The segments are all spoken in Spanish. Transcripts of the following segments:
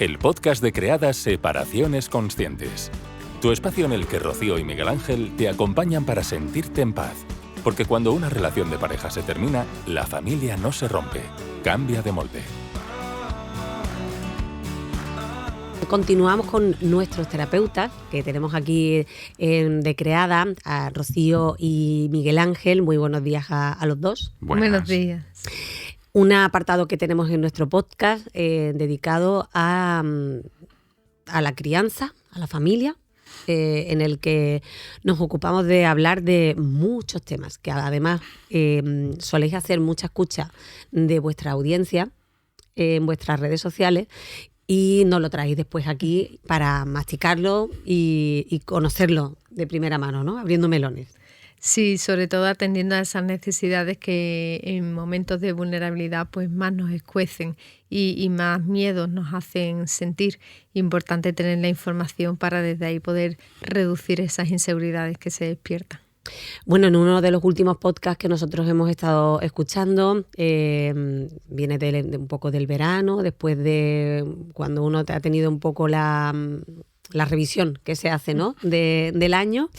el podcast de Creadas Separaciones Conscientes. Tu espacio en el que Rocío y Miguel Ángel te acompañan para sentirte en paz. Porque cuando una relación de pareja se termina, la familia no se rompe, cambia de molde. Continuamos con nuestros terapeutas, que tenemos aquí de Creada, a Rocío y Miguel Ángel. Muy buenos días a los dos. Buenos días. Un apartado que tenemos en nuestro podcast dedicado a la crianza, a la familia, en el que nos ocupamos de hablar de muchos temas, que además soléis hacer mucha escucha de vuestra audiencia en vuestras redes sociales, y nos lo traéis después aquí para masticarlo y conocerlo de primera mano, ¿no? Abriendo melones. Sí, sobre todo atendiendo a esas necesidades que en momentos de vulnerabilidad pues más nos escuecen y más miedos nos hacen sentir. Importante tener la información para desde ahí poder reducir esas inseguridades que se despiertan. Bueno, en uno de los últimos podcasts que nosotros hemos estado escuchando, viene de un poco del verano, después de cuando uno ha tenido un poco la revisión que se hace, ¿no? del año.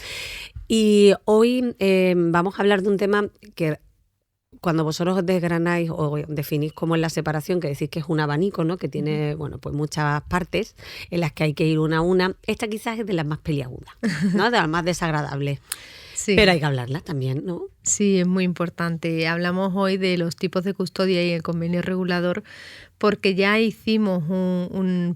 Y hoy vamos a hablar de un tema que cuando vosotros desgranáis o definís como es la separación, que decís que es un abanico, ¿no? Que tiene, bueno, pues muchas partes en las que hay que ir una a una. Esta quizás es de las más peliagudas, ¿no? De las más desagradables. Sí. Pero hay que hablarla también, ¿no? Sí, es muy importante. Hablamos hoy de los tipos de custodia y el convenio regulador, porque ya hicimos una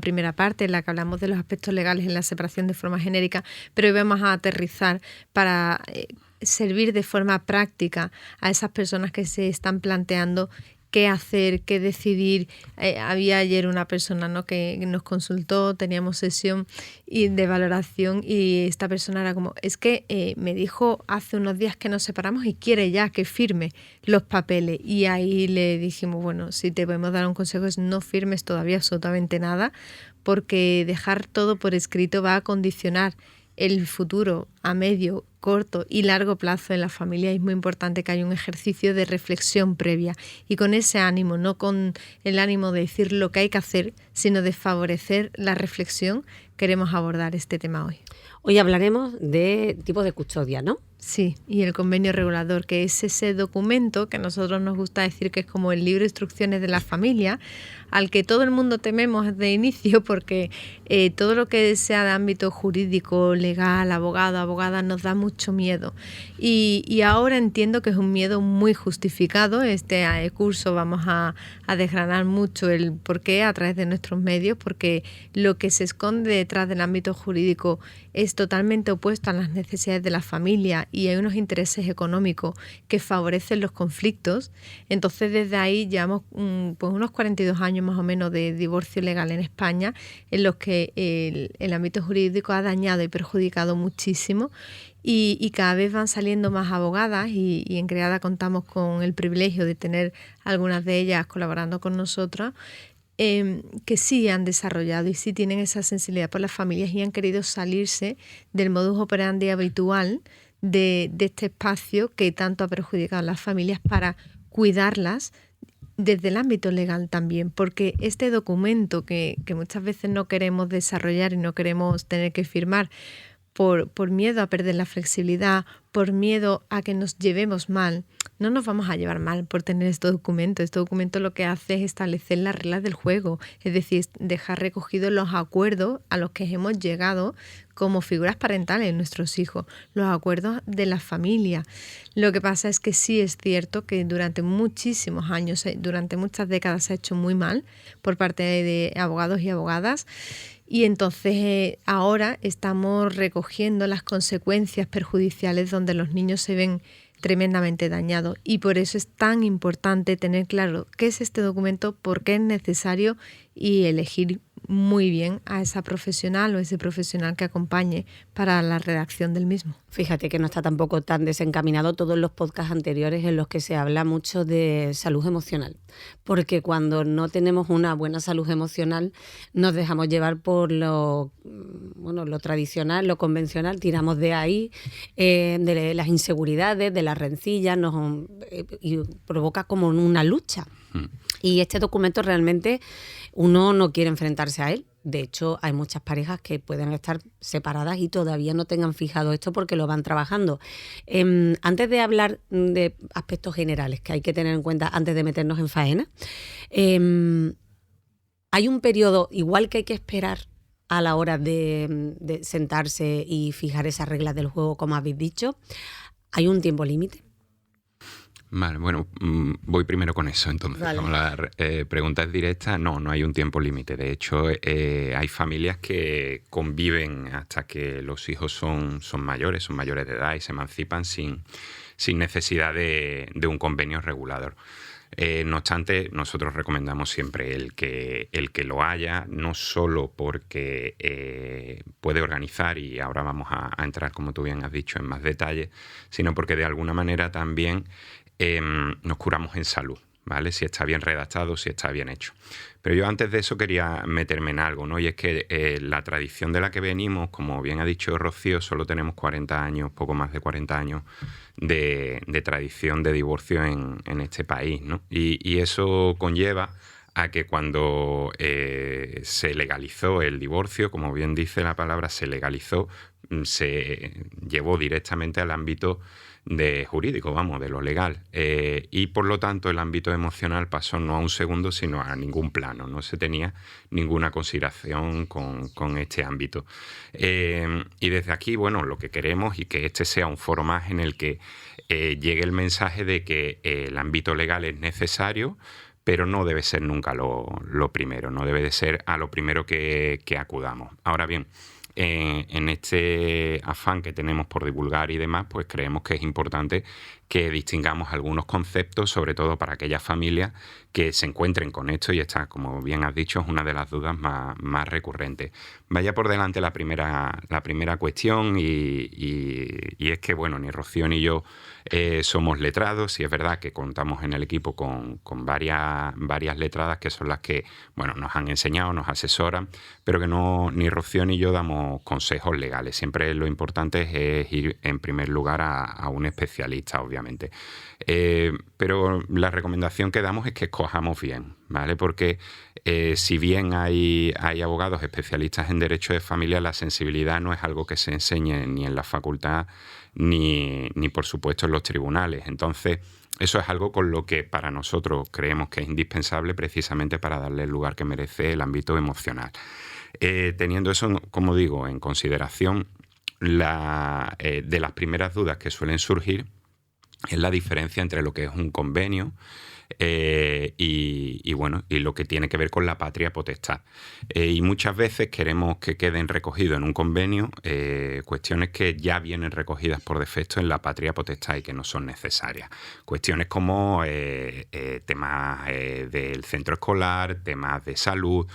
primera parte en la que hablamos de los aspectos legales en la separación de forma genérica, pero hoy vamos a aterrizar para servir de forma práctica a esas personas que se están planteando qué hacer, qué decidir. Había ayer una persona, ¿no?, que nos consultó, teníamos sesión de valoración, y esta persona era como, es que me dijo hace unos días que nos separamos y quiere ya que firme los papeles. Y ahí le dijimos, bueno, si te podemos dar un consejo es no firmes todavía absolutamente nada, porque dejar todo por escrito va a condicionar el futuro a medio, corto y largo plazo en la familia. Es muy importante que haya un ejercicio de reflexión previa y con ese ánimo, no con el ánimo de decir lo que hay que hacer, sino de favorecer la reflexión. Queremos abordar este tema hoy. Hoy hablaremos de tipos de custodia, ¿no? Sí, y el convenio regulador, que es ese documento que a nosotros nos gusta decir que es como el libro de instrucciones de la familia, al que todo el mundo tememos de inicio, porque todo lo que sea de ámbito jurídico, legal, abogado, abogada, nos da mucho miedo. Y ahora entiendo que es un miedo muy justificado. Este curso vamos a desgranar mucho el por qué a través de nuestros medios, porque lo que se esconde detrás del ámbito jurídico es totalmente opuesto a las necesidades de la familia, y hay unos intereses económicos que favorecen los conflictos. Entonces desde ahí llevamos pues unos 42 años más o menos de divorcio legal en España, en los que el ámbito jurídico ha dañado y perjudicado muchísimo, y cada vez van saliendo más abogadas, y en Creada contamos con el privilegio de tener algunas de ellas colaborando con nosotras, que sí han desarrollado y sí tienen esa sensibilidad por las familias y han querido salirse del modus operandi habitual de este espacio que tanto ha perjudicado a las familias, para cuidarlas desde el ámbito legal también, porque este documento que muchas veces no queremos desarrollar y no queremos tener que firmar por miedo a perder la flexibilidad, por miedo a que nos llevemos mal. No nos vamos a llevar mal por tener este documento. Este documento lo que hace es establecer las reglas del juego, es decir, dejar recogidos los acuerdos a los que hemos llegado como figuras parentales en nuestros hijos, los acuerdos de la familia. Lo que pasa es que sí es cierto que durante muchísimos años, durante muchas décadas se ha hecho muy mal por parte de abogados y abogadas, y entonces ahora estamos recogiendo las consecuencias perjudiciales donde los niños se ven tremendamente dañados, y por eso es tan importante tener claro qué es este documento, por qué es necesario, y elegir muy bien a esa profesional o ese profesional que acompañe para la redacción del mismo. Fíjate que no está tampoco tan desencaminado todos los podcasts anteriores en los que se habla mucho de salud emocional, porque cuando no tenemos una buena salud emocional nos dejamos llevar por lo tradicional, lo convencional, tiramos de ahí, de las inseguridades, de las rencillas, y provoca como una lucha. Y este documento realmente uno no quiere enfrentarse a él. De hecho, hay muchas parejas que pueden estar separadas y todavía no tengan fijado esto porque lo van trabajando. Antes de hablar de aspectos generales que hay que tener en cuenta antes de meternos en faena, hay un periodo, igual que hay que esperar a la hora de sentarse y fijar esas reglas del juego, como habéis dicho, ¿hay un tiempo límite? Vale, bueno, voy primero con eso. Entonces, vale. Como la pregunta es directa, no hay un tiempo límite. De hecho, hay familias que conviven hasta que los hijos son mayores de edad y se emancipan sin necesidad de un convenio regulador. No obstante, nosotros recomendamos siempre el que lo haya, no solo porque puede organizar, y ahora vamos a entrar, como tú bien has dicho, en más detalles, sino porque de alguna manera también nos curamos en salud, ¿vale? Si está bien redactado, si está bien hecho. Pero yo antes de eso quería meterme en algo, ¿no? Y es que la tradición de la que venimos, como bien ha dicho Rocío, solo tenemos 40 años, poco más de 40 años de tradición de divorcio en este país, ¿no? Y eso conlleva a que cuando se legalizó el divorcio, como bien dice la palabra, se legalizó, se llevó directamente al ámbito jurídico, de lo legal. Y por lo tanto el ámbito emocional pasó no a un segundo, sino a ningún plano. No se tenía ninguna consideración con este ámbito. Y desde aquí, lo que queremos y que este sea un foro más en el que llegue el mensaje de que el ámbito legal es necesario, pero no debe ser nunca lo primero, no debe de ser a lo primero que acudamos. Ahora bien, en este afán que tenemos por divulgar y demás, pues creemos que es importante que distingamos algunos conceptos, sobre todo para aquellas familias que se encuentren con esto, y esta, como bien has dicho, es una de las dudas más recurrentes. Vaya por delante la primera cuestión, y es que, ni Rocío ni yo somos letrados, y es verdad que contamos en el equipo con varias letradas que son las que nos han enseñado, nos asesoran, pero que ni Rocío ni yo damos consejos legales. Siempre lo importante es ir en primer lugar a un especialista, obviamente. Pero la recomendación que damos es que escojamos bien, ¿vale? Porque si bien hay abogados especialistas en derecho de familia, la sensibilidad no es algo que se enseñe ni en la facultad ni por supuesto en los tribunales. Entonces, eso es algo con lo que para nosotros creemos que es indispensable, precisamente para darle el lugar que merece el ámbito emocional. Teniendo eso, como digo, en consideración, de las primeras dudas que suelen surgir es la diferencia entre lo que es un convenio y lo que tiene que ver con la patria potestad. Y muchas veces queremos que queden recogidos en un convenio cuestiones que ya vienen recogidas por defecto en la patria potestad y que no son necesarias. Cuestiones como temas del centro escolar, temas de salud,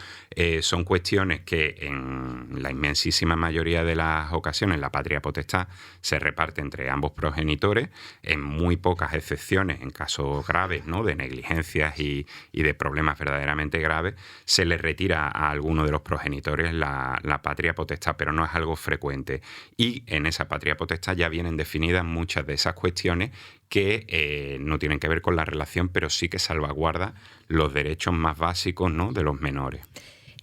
son cuestiones que en la inmensísima mayoría de las ocasiones la patria potestad se reparte entre ambos progenitores. En muy pocas excepciones, en casos graves, ¿no?, de negligencias y de problemas verdaderamente graves, se le retira a alguno de los progenitores la patria potestad, pero no es algo frecuente. Y en esa patria potestad ya vienen definidas muchas de esas cuestiones que no tienen que ver con la relación, pero sí que salvaguarda los derechos más básicos, ¿no?, de los menores.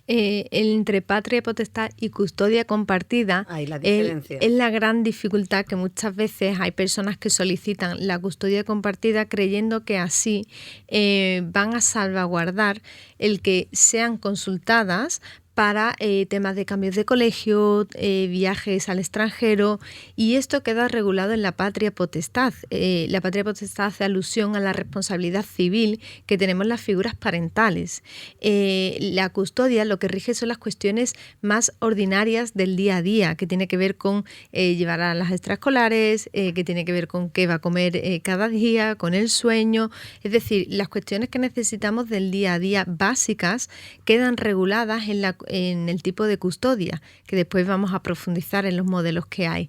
Entre patria potestad y custodia compartida es la gran dificultad, que muchas veces hay personas que solicitan la custodia compartida creyendo que así van a salvaguardar el que sean consultadas para temas de cambios de colegio, viajes al extranjero, y esto queda regulado en la patria potestad. La patria potestad hace alusión a la responsabilidad civil que tenemos las figuras parentales. La custodia lo que rige son las cuestiones más ordinarias del día a día, que tiene que ver con llevar a las extraescolares, que tiene que ver con qué va a comer cada día, con el sueño. Es decir, las cuestiones que necesitamos del día a día básicas quedan reguladas en la en el tipo de custodia, que después vamos a profundizar en los modelos que hay.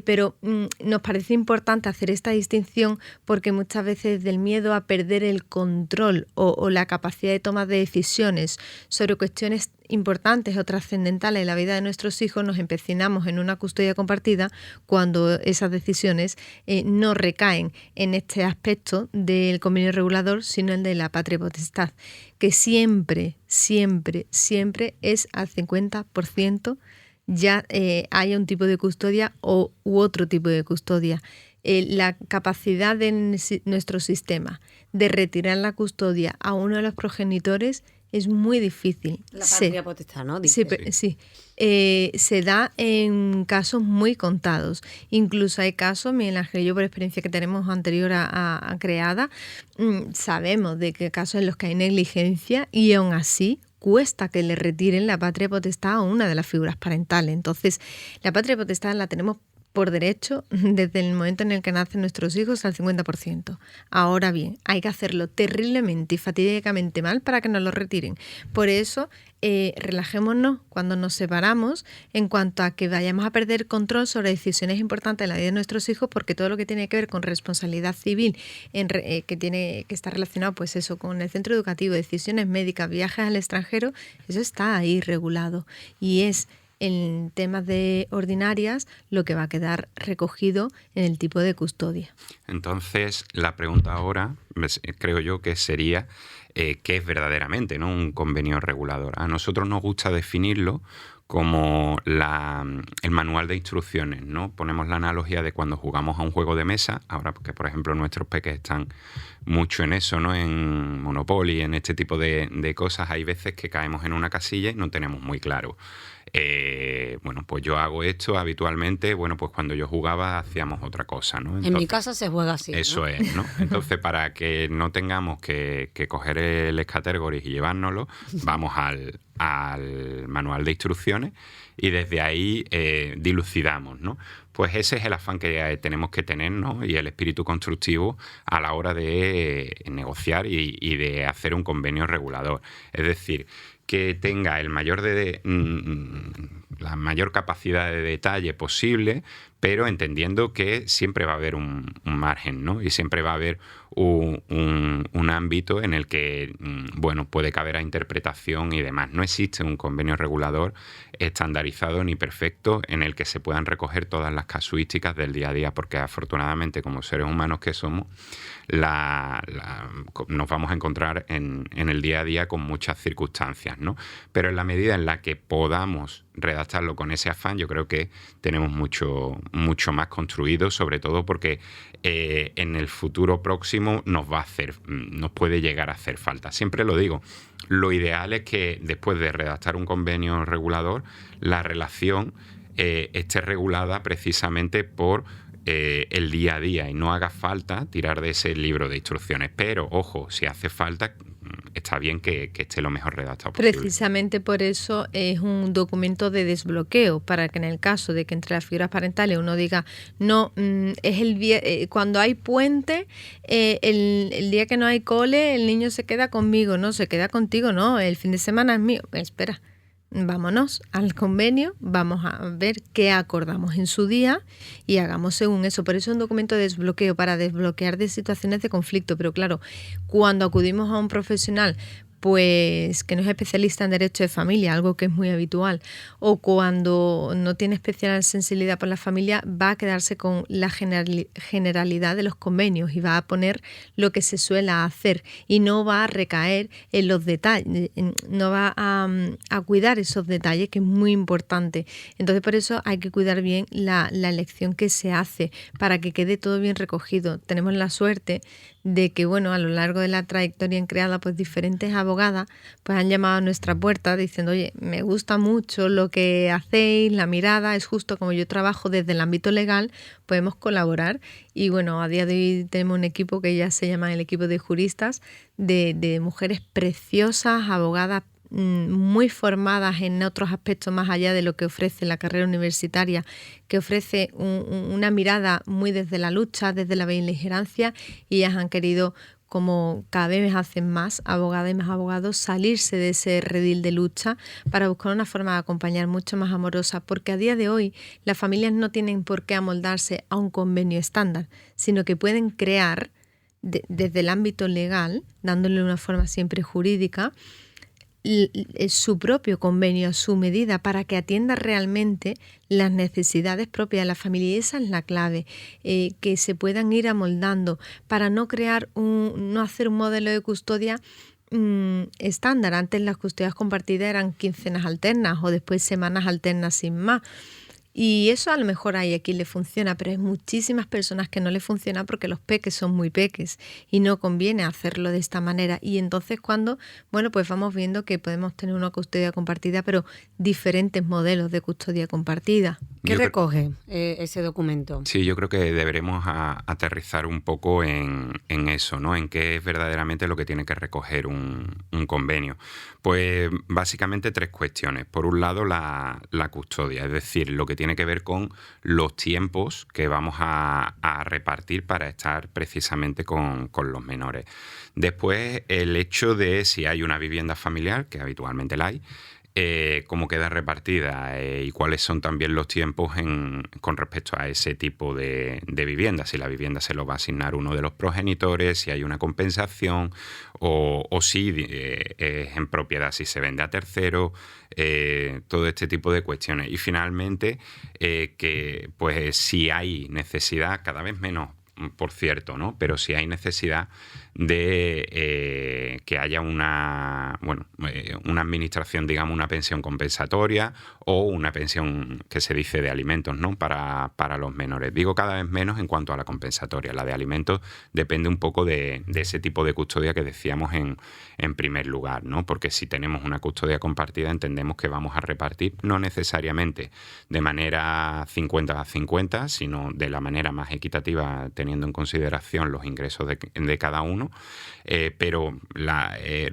Pero nos parece importante hacer esta distinción porque muchas veces del miedo a perder el control o la capacidad de toma de decisiones sobre cuestiones importantes o trascendentales en la vida de nuestros hijos, nos empecinamos en una custodia compartida cuando esas decisiones no recaen en este aspecto del convenio regulador, sino en de la patria potestad, que siempre, siempre, siempre es al 50%, ya haya un tipo de custodia u otro tipo de custodia. La capacidad de nuestro sistema de retirar la custodia a uno de los progenitores es muy difícil. La patria potestad, ¿no? Sí. Se da en casos muy contados. Incluso hay casos, Miguel Ángel y yo, por experiencia que tenemos anterior a creada, sabemos de que casos en los que hay negligencia y aún así cuesta que le retiren la patria potestad a una de las figuras parentales. Entonces, la patria potestad la tenemos por derecho desde el momento en el que nacen nuestros hijos al 50%. Ahora bien, hay que hacerlo terriblemente y fatídicamente mal para que nos lo retiren. Por eso, relajémonos cuando nos separamos en cuanto a que vayamos a perder control sobre decisiones importantes en la vida de nuestros hijos, porque todo lo que tiene que ver con responsabilidad civil, que está relacionado pues eso, con el centro educativo, decisiones médicas, viajes al extranjero, eso está ahí regulado y es en temas de ordinarias lo que va a quedar recogido en el tipo de custodia. Entonces, la pregunta ahora, creo yo que sería ¿qué es verdaderamente, ¿no?, un convenio regulador? A nosotros nos gusta definirlo como el manual de instrucciones, ¿no? Ponemos la analogía de cuando jugamos a un juego de mesa, ahora porque, por ejemplo, nuestros peques están mucho en eso, ¿no?, en Monopoly, en este tipo de cosas. Hay veces que caemos en una casilla y no tenemos muy claro. Bueno, pues yo hago esto habitualmente, bueno, pues cuando yo jugaba hacíamos otra cosa, ¿no? Entonces, en mi casa se juega así, eso, ¿no? Es, ¿no? Entonces, para que no tengamos que coger el Scattergories y llevárnoslo, vamos al manual de instrucciones y desde ahí dilucidamos, ¿no? Pues ese es el afán que tenemos que tener, ¿no?, y el espíritu constructivo a la hora de negociar y de hacer un convenio regulador. Es decir, que tenga la mayor capacidad de detalle posible, pero entendiendo que siempre va a haber un margen, ¿no? Y siempre va a haber un ámbito en el que, bueno, puede caber a interpretación y demás. No existe un convenio regulador estandarizado ni perfecto en el que se puedan recoger todas las casuísticas del día a día, porque afortunadamente, como seres humanos que somos, nos vamos a encontrar en el día a día con muchas circunstancias, ¿no? Pero en la medida en la que podamos redactarlo con ese afán, yo creo que tenemos mucho más construido, sobre todo porque en el futuro próximo nos puede llegar a hacer falta. Siempre lo digo, lo ideal es que después de redactar un convenio regulador, la relación esté regulada precisamente por el día a día y no haga falta tirar de ese libro de instrucciones. Pero, ojo, si hace falta, está bien que esté lo mejor redactado posible. Precisamente por eso es un documento de desbloqueo, para que en el caso de que entre las figuras parentales uno diga, no, es cuando hay puente, el día que no hay cole, el niño se queda conmigo, no, se queda contigo, no, el fin de semana es mío. Espera, vámonos al convenio, vamos a ver qué acordamos en su día y hagamos según eso. Por eso es un documento de desbloqueo, para desbloquear de situaciones de conflicto. Pero claro, cuando acudimos a un profesional pues que no es especialista en derecho de familia, algo que es muy habitual, o cuando no tiene especial sensibilidad por la familia, va a quedarse con la generalidad de los convenios y va a poner lo que se suele hacer y no va a recaer en los detalles, no va a cuidar esos detalles, que es muy importante. Entonces, por eso hay que cuidar bien la elección que se hace para que quede todo bien recogido. Tenemos la suerte de que, bueno, a lo largo de la trayectoria en Creada, pues diferentes abogadas pues han llamado a nuestra puerta diciendo, oye, me gusta mucho lo que hacéis, la mirada, es justo como yo trabajo desde el ámbito legal, podemos colaborar. Y bueno, a día de hoy tenemos un equipo que ya se llama el equipo de juristas, de mujeres preciosas, abogadas muy formadas en otros aspectos más allá de lo que ofrece la carrera universitaria, que ofrece una mirada muy desde la lucha, desde la beligerancia, y ellas han querido como cada vez hacen más abogadas y más abogados, salirse de ese redil de lucha para buscar una forma de acompañar mucho más amorosa, porque a día de hoy las familias no tienen por qué amoldarse a un convenio estándar, sino que pueden crear desde el ámbito legal, dándole una forma siempre jurídica, su propio convenio a su medida para que atienda realmente las necesidades propias de la familia. Y esa es la clave, que se puedan ir amoldando para no crear no hacer un modelo de custodia estándar. Antes las custodias compartidas eran quincenas alternas o después semanas alternas sin más. Y eso a lo mejor hay a quien le funciona, pero hay muchísimas personas que no le funciona porque los peques son muy peques y no conviene hacerlo de esta manera. Y entonces pues vamos viendo que podemos tener una custodia compartida, pero diferentes modelos de custodia compartida. ¿Qué recoge ese documento? Sí, yo creo que deberemos aterrizar un poco en eso, ¿no? En qué es verdaderamente lo que tiene que recoger un convenio. Pues básicamente 3 cuestiones. Por un lado, la custodia, es decir, lo que tiene que ver con los tiempos que vamos a repartir para estar precisamente con los menores. Después, el hecho de si hay una vivienda familiar, que habitualmente la hay, cómo queda repartida y cuáles son también los tiempos con respecto a ese tipo de vivienda. Si la vivienda se lo va a asignar uno de los progenitores, si hay una compensación o si es en propiedad, si se vende a terceros, todo este tipo de cuestiones. Y finalmente, que pues si hay necesidad, cada vez menos, por cierto, ¿no? Pero si hay necesidad de que haya una administración, digamos, una pensión compensatoria o una pensión que se dice de alimentos, ¿no? Para los menores. Digo cada vez menos en cuanto a la compensatoria. La de alimentos depende un poco de ese tipo de custodia que decíamos en primer lugar, ¿no? Porque si tenemos una custodia compartida entendemos que vamos a repartir no necesariamente de manera 50-50, sino de la manera más equitativa teniendo en consideración los ingresos de cada uno, pero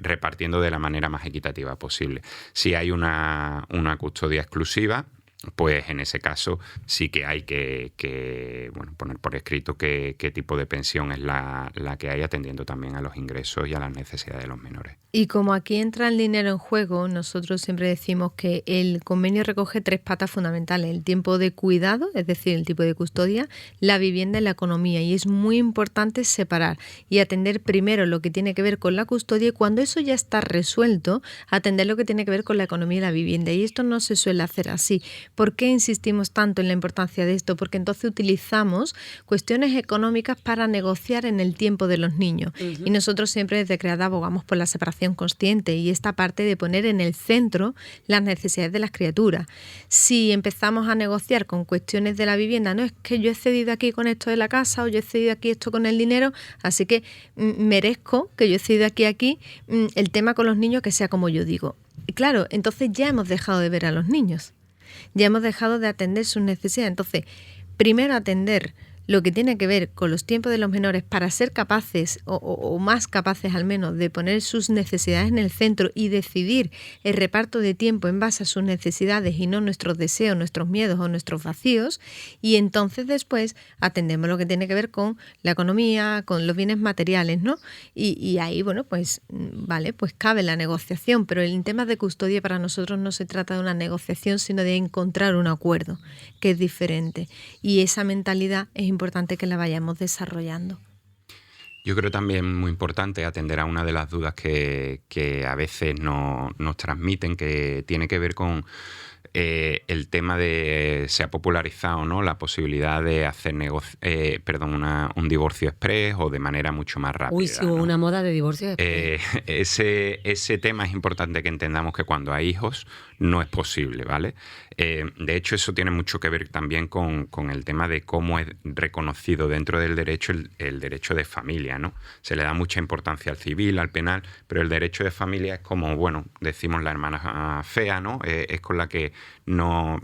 repartiendo de la manera más equitativa posible. Si hay una custodia exclusiva, pues en ese caso sí que hay que poner por escrito qué tipo de pensión es la que hay, atendiendo también a los ingresos y a las necesidades de los menores. Y como aquí entra el dinero en juego, nosotros siempre decimos que el convenio recoge 3 patas fundamentales: el tiempo de cuidado, es decir, el tipo de custodia, la vivienda y la economía. Y es muy importante separar y atender primero lo que tiene que ver con la custodia, y cuando eso ya está resuelto, atender lo que tiene que ver con la economía y la vivienda. Y esto no se suele hacer así. ¿Por qué insistimos tanto en la importancia de esto? Porque entonces utilizamos cuestiones económicas para negociar en el tiempo de los niños. Uh-huh. Y nosotros siempre desde CREADA abogamos por la separación consciente y esta parte de poner en el centro las necesidades de las criaturas. Si empezamos a negociar con cuestiones de la vivienda, no es que yo he cedido aquí con esto de la casa o yo he cedido aquí esto con el dinero, así que merezco que yo he cedido aquí el tema con los niños que sea como yo digo. Y claro, entonces ya hemos dejado de ver a los niños. Ya hemos dejado de atender sus necesidades. Entonces, primero atender lo que tiene que ver con los tiempos de los menores para ser capaces, o más capaces al menos, de poner sus necesidades en el centro y decidir el reparto de tiempo en base a sus necesidades y no nuestros deseos, nuestros miedos o nuestros vacíos. Y entonces después atendemos lo que tiene que ver con la economía, con los bienes materiales, ¿no? Y ahí, pues cabe la negociación, pero en temas de custodia para nosotros no se trata de una negociación, sino de encontrar un acuerdo, que es diferente. Y esa mentalidad es importante que la vayamos desarrollando. Yo creo también muy importante atender a una de las dudas que a veces nos transmiten, que tiene que ver con el tema de se ha popularizado, ¿no?, la posibilidad de hacer un divorcio exprés o de manera mucho más rápida. Uy, sí, hubo, ¿no?, una moda de divorcio exprés. Ese tema es importante que entendamos que cuando hay hijos no es posible, ¿vale? De hecho, eso tiene mucho que ver también con el tema de cómo es reconocido dentro del derecho el derecho de familia, ¿no? Se le da mucha importancia al civil, al penal, pero el derecho de familia es como, decimos la hermana fea, ¿no? Es con la que no...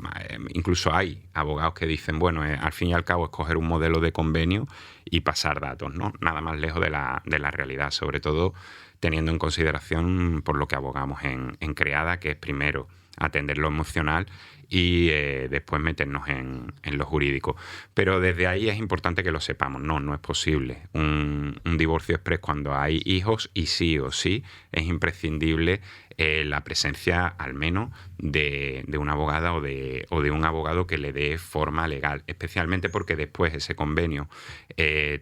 Incluso hay abogados que dicen, al fin y al cabo es coger un modelo de convenio y pasar datos, ¿no? Nada más lejos de la realidad, sobre todo teniendo en consideración por lo que abogamos en CREADA, que es primero atender lo emocional y después meternos en lo jurídico. Pero desde ahí es importante que lo sepamos. No es posible un divorcio exprés cuando hay hijos, y sí o sí es imprescindible la presencia al menos de una abogada o de un abogado que le dé forma legal, especialmente porque después ese convenio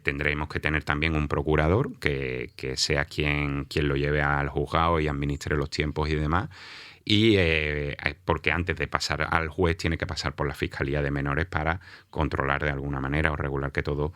tendremos que tener también un procurador que sea quien lo lleve al juzgado y administre los tiempos y demás. Y porque antes de pasar al juez tiene que pasar por la Fiscalía de Menores para controlar de alguna manera o regular que todo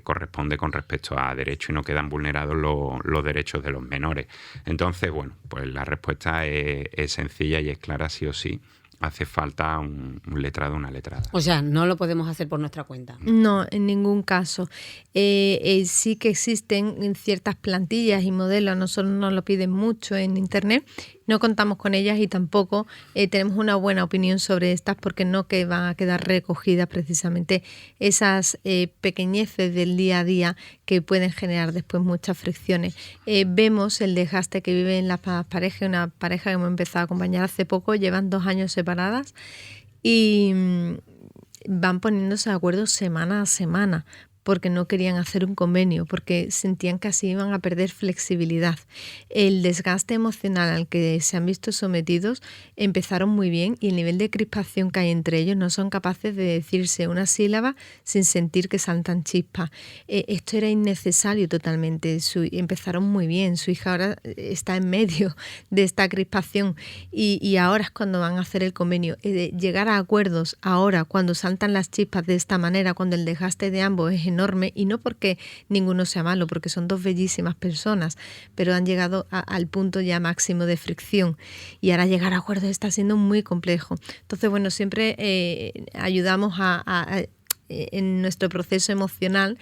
corresponde con respecto a derecho y no quedan vulnerados los derechos de los menores. Entonces, bueno, pues la respuesta es sencilla y es clara, sí o sí. Hace falta un letrado, una letrada. O sea, no lo podemos hacer por nuestra cuenta. No, en ningún caso. Sí que existen ciertas plantillas y modelos, a nosotros nos lo piden mucho en Internet. No contamos con ellas y tampoco tenemos una buena opinión sobre estas, porque no que van a quedar recogidas precisamente esas pequeñeces del día a día que pueden generar después muchas fricciones. Vemos el desgaste que viven las parejas, una pareja que hemos empezado a acompañar hace poco, llevan 2 años separadas y van poniéndose de acuerdo semana a semana, porque no querían hacer un convenio, porque sentían que así iban a perder flexibilidad. El desgaste emocional al que se han visto sometidos empezaron muy bien, y el nivel de crispación que hay entre ellos, no son capaces de decirse una sílaba sin sentir que saltan chispas. Esto era innecesario totalmente. Empezaron muy bien. Su hija ahora está en medio de esta crispación y ahora es cuando van a hacer el convenio. Llegar a acuerdos ahora, cuando saltan las chispas de esta manera, cuando el desgaste de ambos es enorme, y no porque ninguno sea malo, porque son 2 bellísimas personas, pero han llegado al punto ya máximo de fricción, y ahora llegar a acuerdos está siendo muy complejo. Entonces, bueno, siempre ayudamos en nuestro proceso emocional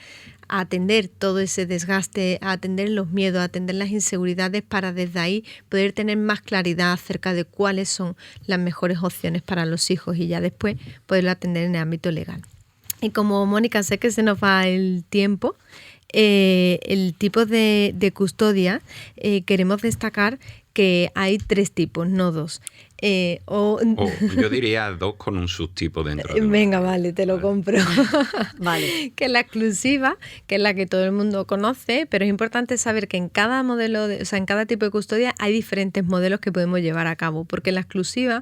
a atender todo ese desgaste, a atender los miedos, a atender las inseguridades, para desde ahí poder tener más claridad acerca de cuáles son las mejores opciones para los hijos, y ya después poderlo atender en el ámbito legal. Y como, Mónica, sé que se nos va el tiempo, el tipo de custodia, queremos destacar que hay 3 tipos, no 2. Yo diría 2 con un subtipo dentro. Venga, vale, te lo compro. Vale. Que es la exclusiva, que es la que todo el mundo conoce, pero es importante saber que en cada modelo, en cada tipo de custodia hay diferentes modelos que podemos llevar a cabo, porque la exclusiva,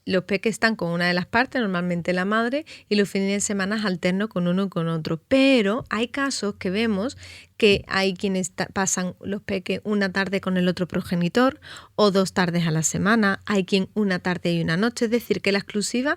los peques están con una de las partes, normalmente la madre, y los fines de semana alterno con uno y con otro. Pero hay casos que vemos que hay quienes pasan los peques una tarde con el otro progenitor, o 2 tardes a la semana, hay quien una tarde y una noche. Es decir, que la exclusiva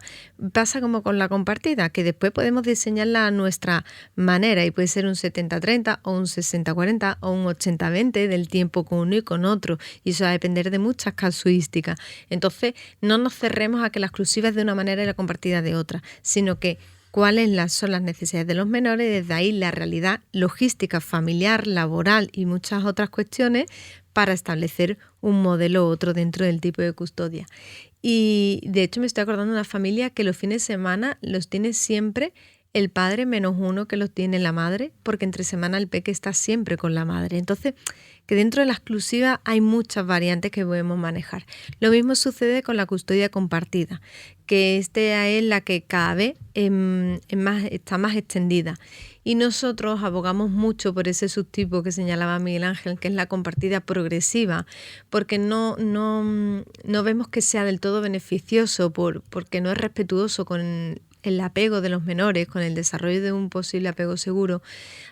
pasa como con la compartida, que después podemos diseñarla a nuestra manera, y puede ser un 70-30 o un 60-40 o un 80-20 del tiempo con uno y con otro, y eso va a depender de muchas casuísticas. Entonces, no nos cerremos a que la exclusiva es de una manera y la compartida de otra, sino que cuáles son las necesidades de los menores, y desde ahí la realidad logística, familiar, laboral y muchas otras cuestiones, para establecer un modelo u otro dentro del tipo de custodia. Y de hecho me estoy acordando de una familia que los fines de semana los tiene siempre el padre menos uno que los tiene la madre, porque entre semana el peque está siempre con la madre. Entonces, que dentro de la exclusiva hay muchas variantes que podemos manejar. Lo mismo sucede con la custodia compartida, que esta es la que cada vez está más extendida. Y nosotros abogamos mucho por ese subtipo que señalaba Miguel Ángel, que es la compartida progresiva, porque no vemos que sea del todo beneficioso, porque no es respetuoso con el apego de los menores, con el desarrollo de un posible apego seguro,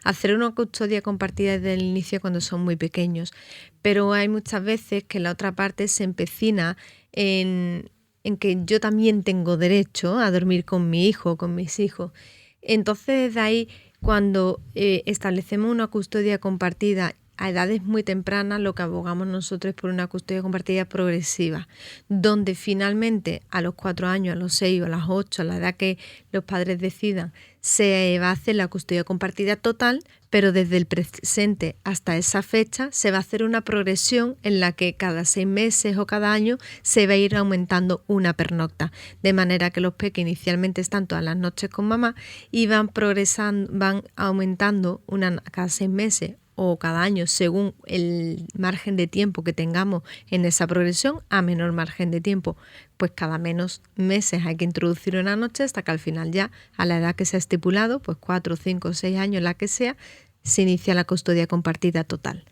hacer una custodia compartida desde el inicio cuando son muy pequeños. Pero hay muchas veces que la otra parte se empecina en que yo también tengo derecho a dormir con mi hijo o con mis hijos. Entonces, desde ahí, cuando establecemos una custodia compartida a edades muy tempranas, lo que abogamos nosotros es por una custodia compartida progresiva, donde finalmente a los 4 años, a los 6 o a las 8, a la edad que los padres decidan, se va a hacer la custodia compartida total, pero desde el presente hasta esa fecha se va a hacer una progresión en la que cada 6 meses o cada año se va a ir aumentando una pernocta, de manera que los peques inicialmente están todas las noches con mamá y van progresando, van aumentando cada 6 meses o cada año, según el margen de tiempo que tengamos en esa progresión. A menor margen de tiempo, pues cada menos meses hay que introducir una noche, hasta que al final ya, a la edad que se ha estipulado, pues 4, 5, 6 años, la que sea, se inicia la custodia compartida total.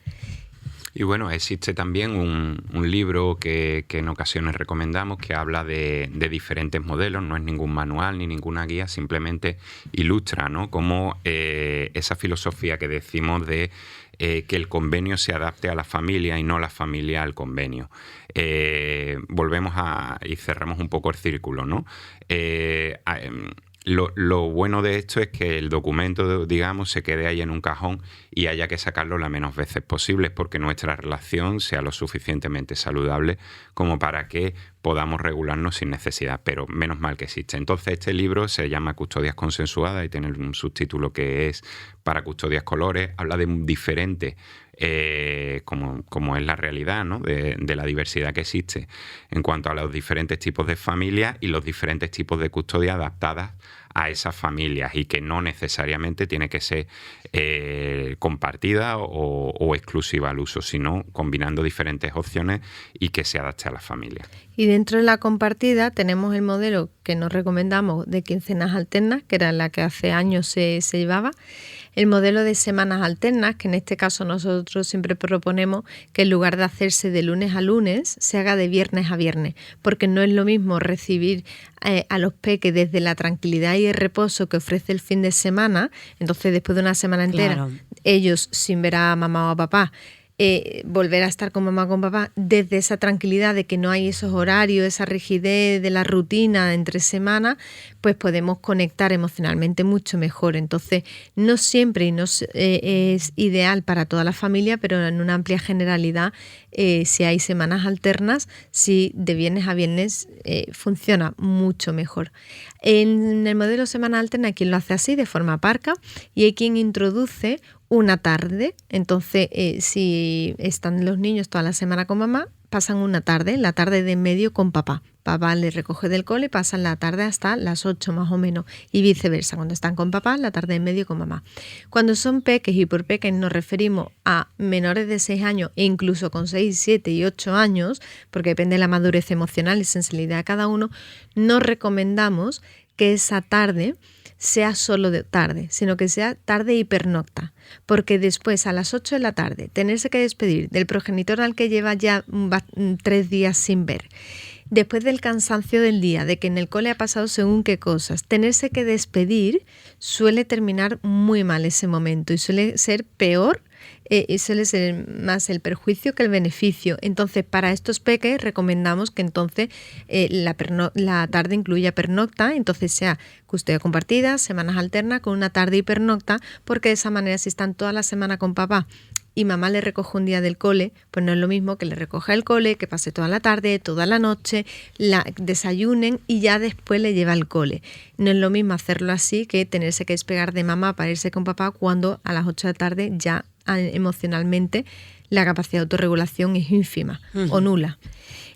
Y bueno, existe también un libro que en ocasiones recomendamos, que habla de diferentes modelos. No es ningún manual ni ninguna guía, simplemente ilustra, ¿no?, cómo esa filosofía que decimos de que el convenio se adapte a la familia y no la familia al convenio. Volvemos y cerramos un poco el círculo, ¿no? Lo bueno de esto es que el documento, digamos, se quede ahí en un cajón y haya que sacarlo las menos veces posibles, porque nuestra relación sea lo suficientemente saludable como para que podamos regularnos sin necesidad, pero menos mal que existe. Entonces este libro se llama Custodias consensuadas y tiene un subtítulo que es Para custodias colores. Habla de diferentes, como es la realidad, ¿no?, de la diversidad que existe en cuanto a los diferentes tipos de familias y los diferentes tipos de custodia adaptadas a esas familias, y que no necesariamente tiene que ser compartida o exclusiva al uso, sino combinando diferentes opciones y que se adapte a las familias. Y dentro de la compartida tenemos el modelo que nos recomendamos de quincenas alternas, que era la que hace años se llevaba. El modelo de semanas alternas, que en este caso nosotros siempre proponemos que en lugar de hacerse de lunes a lunes, se haga de viernes a viernes, porque no es lo mismo recibir a los peques desde la tranquilidad y el reposo que ofrece el fin de semana. Entonces, después de una semana entera, claro, ellos sin ver a mamá o a papá, volver a estar con mamá o con papá desde esa tranquilidad de que no hay esos horarios, esa rigidez de la rutina entre semanas, pues podemos conectar emocionalmente mucho mejor. Entonces, no siempre y no es ideal para toda la familia, pero en una amplia generalidad, si hay semanas alternas, si de viernes a viernes funciona mucho mejor. En el modelo semana alterna hay quien lo hace así, de forma parca, y hay quien introduce una tarde. Entonces, si están los niños toda la semana con mamá, pasan una tarde, la tarde de en medio con papá. Papá les recoge del cole y pasan la tarde hasta las 8 más o menos, y viceversa. Cuando están con papá, la tarde de en medio con mamá. Cuando son peques, y por peques nos referimos a menores de 6 años e incluso con 6, 7 y 8 años, porque depende de la madurez emocional y sensibilidad de cada uno, nos recomendamos que esa tarde sea solo de tarde, sino que sea tarde y pernocta, porque después a las 8 de la tarde tenerse que despedir del progenitor al que lleva ya 3 días sin ver, después del cansancio del día, de que en el cole ha pasado según qué cosas, tenerse que despedir suele terminar muy mal ese momento y suele ser peor. Y suele ser más el perjuicio que el beneficio. Entonces, para estos peques recomendamos que entonces la tarde incluya pernocta, entonces sea custodia compartida, semanas alternas con una tarde y pernocta, porque de esa manera, si están toda la semana con papá y mamá le recoge un día del cole, pues no es lo mismo que le recoja el cole, que pase toda la tarde, toda la noche, desayunen y ya después le lleva al cole. No es lo mismo hacerlo así que tenerse que despegar de mamá para irse con papá cuando a las 8 de la tarde ya emocionalmente la capacidad de autorregulación es ínfima o nula.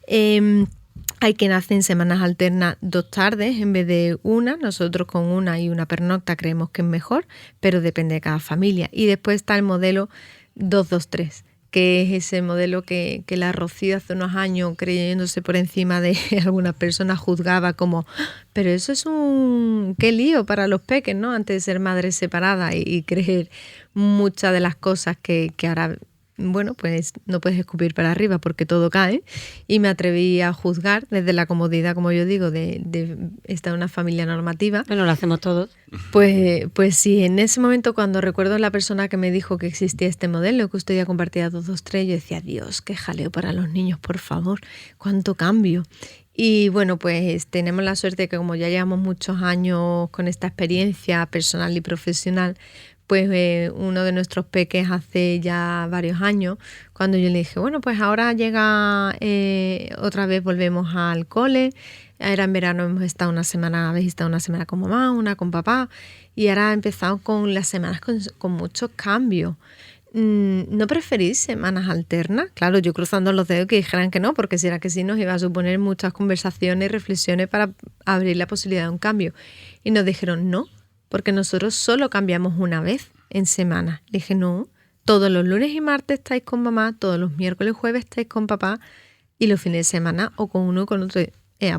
Hay quien hace en semanas alternas 2 tardes en vez de una. Nosotros con una y una pernocta creemos que es mejor, pero depende de cada familia. Y después está el modelo 2-2-3, que es ese modelo que la Rocío hace unos años, creyéndose por encima de algunas personas, juzgaba como, pero eso es qué lío para los peques, ¿no? Antes de ser madre separada y creer muchas de las cosas que ahora, bueno, pues no puedes escupir para arriba porque todo cae, y me atreví a juzgar desde la comodidad, como yo digo, de estar en una familia normativa. Bueno, lo hacemos todos. Pues sí, en ese momento, cuando recuerdo la persona que me dijo que existía este modelo, custodia compartida 2-2-3, yo decía, Dios, qué jaleo para los niños, por favor, cuánto cambio. Y bueno, pues tenemos la suerte de que como ya llevamos muchos años con esta experiencia personal y profesional, pues uno de nuestros peques hace ya varios años, cuando yo le dije, bueno, pues ahora llega, otra vez volvemos al cole, era en verano, habéis estado una semana con mamá, una con papá, y ahora empezamos con las semanas con muchos cambios. ¿No preferís semanas alternas? Claro, yo cruzando los dedos que dijeran que no, porque si era que sí nos iba a suponer muchas conversaciones y reflexiones para abrir la posibilidad de un cambio. Y nos dijeron no, porque nosotros solo cambiamos una vez en semana. Le dije, no, Todos los lunes y martes estáis con mamá, todos los miércoles y jueves estáis con papá y los fines de semana o con uno o con otro.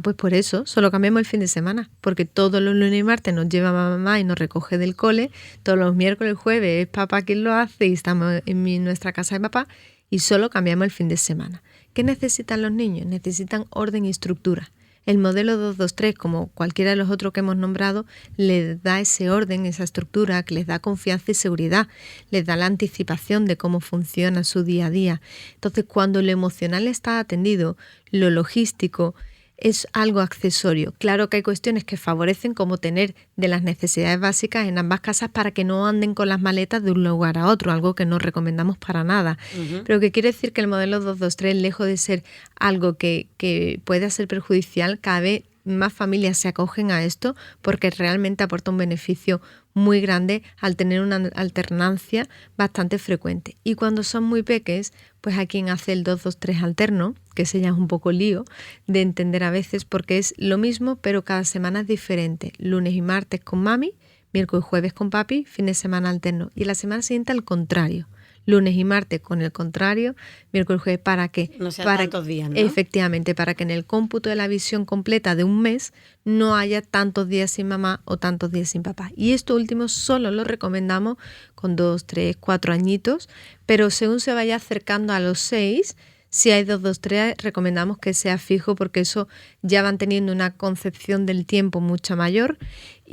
Pues por eso, solo cambiamos el fin de semana, porque todos los lunes y martes nos lleva mamá y nos recoge del cole, todos los miércoles y jueves es papá quien lo hace y estamos en nuestra casa de papá y solo cambiamos el fin de semana. ¿Qué necesitan los niños? Necesitan orden y estructura. El modelo 223, como cualquiera de los otros que hemos nombrado, les da ese orden, esa estructura, que les da confianza y seguridad, les da la anticipación de cómo funciona su día a día. Entonces, cuando lo emocional está atendido, lo logístico es algo accesorio. Claro que hay cuestiones que favorecen, como tener de las necesidades básicas en ambas casas para que no anden con las maletas de un lugar a otro, algo que no recomendamos para nada. Pero que quiere decir que el modelo 223, lejos de ser algo que pueda ser perjudicial, cada vez más familias se acogen a esto porque realmente aporta un beneficio muy grande al tener una alternancia bastante frecuente. Y cuando son muy peques, pues hay quien hace el 223 alterno, que ese ya es un poco lío de entender a veces porque es lo mismo, pero cada semana es diferente. Lunes y martes con mami, miércoles y jueves con papi, fin de semana alterno. Y la semana siguiente al contrario. Lunes y martes con el contrario, miércoles y jueves. ¿Para qué? No sean para tantos días, ¿no? Efectivamente, para que en el cómputo de la visión completa de un mes no haya tantos días sin mamá o tantos días sin papá. Y esto último solo lo recomendamos con 2, 3, 4 añitos, pero según se vaya acercando a los 6, si hay 223, recomendamos que sea fijo porque eso ya van teniendo una concepción del tiempo mucho mayor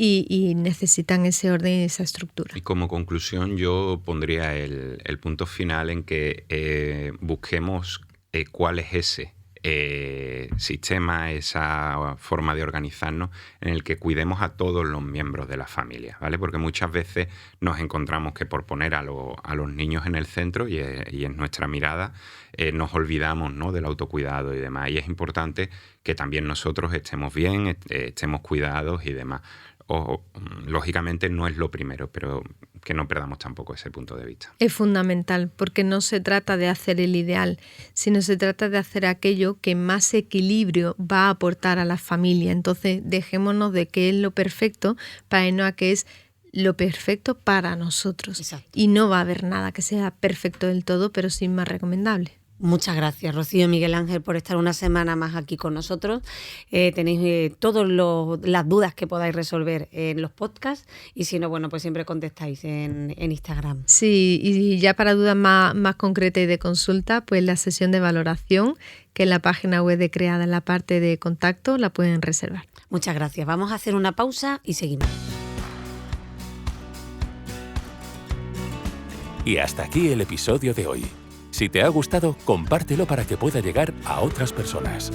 y necesitan ese orden y esa estructura. Y como conclusión yo pondría el punto final en que busquemos cuál es ese sistema, esa forma de organizarnos en el que cuidemos a todos los miembros de la familia, ¿vale? Porque muchas veces nos encontramos que por poner a los niños en el centro y en nuestra mirada nos olvidamos, ¿no?, del autocuidado y demás. Y es importante que también nosotros estemos bien, estemos cuidados y demás. Lógicamente no es lo primero, pero que no perdamos tampoco ese punto de vista. Es fundamental porque no se trata de hacer el ideal, sino se trata de hacer aquello que más equilibrio va a aportar a la familia. Entonces dejémonos de qué es lo perfecto para irnos a qué es lo perfecto para nosotros. Exacto. Y no va a haber nada que sea perfecto del todo, pero sí más recomendable. Muchas gracias, Rocío y Miguel Ángel, por estar una semana más aquí con nosotros. Tenéis todas las dudas que podáis resolver en los podcasts y si no, bueno, pues siempre contestáis en Instagram. Sí, y ya para dudas más concretas y de consulta, pues la sesión de valoración, que en la página web de Creada, en la parte de contacto, la pueden reservar. Muchas gracias. Vamos a hacer una pausa y seguimos. Y hasta aquí el episodio de hoy. Si te ha gustado, compártelo para que pueda llegar a otras personas.